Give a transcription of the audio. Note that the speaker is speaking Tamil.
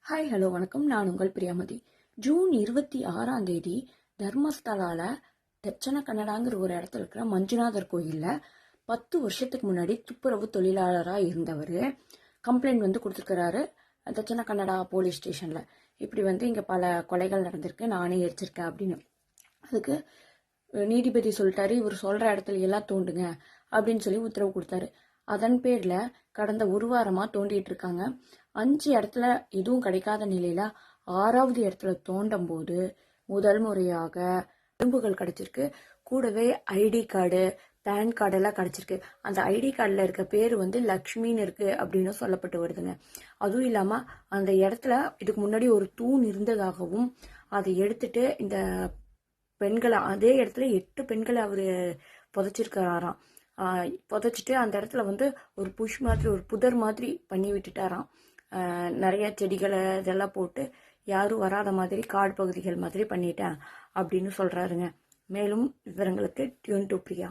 ஹாய் ஹலோ வணக்கம். நான் உங்கள் பிரியாமதி. ஜூன் 26ஆம் தேதி தர்மஸ்தலால தட்சண கன்னடாங்கிற ஒரு இடத்துல இருக்கிற மஞ்சுநாதர் கோயிலில் 10 வருஷத்துக்கு முன்னாடி துப்புரவு தொழிலாளராக இருந்தவர் கம்ப்ளைண்ட் கொடுத்துருக்கிறாரு தட்சண கன்னடா போலீஸ் ஸ்டேஷனில். இப்படி இங்கே பல கொலைகள் நடந்திருக்கு, நானே எரிச்சிருக்கேன் அப்படின்னு. அதுக்கு நீதிபதி சொல்லிட்டாரு, இவர் சொல்கிற இடத்துல எல்லாம் தோண்டுங்க அப்படின்னு சொல்லி உத்தரவு கொடுத்தாரு. அதன் பேரில் கடந்த ஒரு வாரமாக தோண்டிட்டு இருக்காங்க. 5 இடத்துல எதுவும் கிடைக்காத நிலையில் 6வது இடத்துல தோண்டும் போது முதல் முறையாக எலும்புகள் கிடைச்சிருக்கு. கூடவே ஐடி கார்டு, பேன் கார்டெல்லாம் கிடைச்சிருக்கு. அந்த ஐடி கார்டில் இருக்க பேர் லக்ஷ்மின்னு இருக்கு அப்படின்னு சொல்லப்பட்டு வருதுங்க. அதுவும் இல்லாமல் அந்த இடத்துல இதுக்கு முன்னாடி ஒரு தூண் இருந்ததாகவும் அதை எடுத்துட்டு இந்த பெண்களை அதே இடத்துல 8 பெண்களை அவர் புதைச்சிருக்காராம். புதைச்சிட்டு அந்த இடத்துல ஒரு புஷ் மாதிரி ஒரு புதர் மாதிரி பண்ணி விட்டுட்டாராம். நிறைய செடிகளை இதெல்லாம் போட்டு யாரும் வராத மாதிரி காடு பகுதிகள் மாதிரி பண்ணிட்டேன் அப்படின்னு சொல்றாருங்க. மேலும் விவரங்களுக்கு டியூன் டு பிரியா.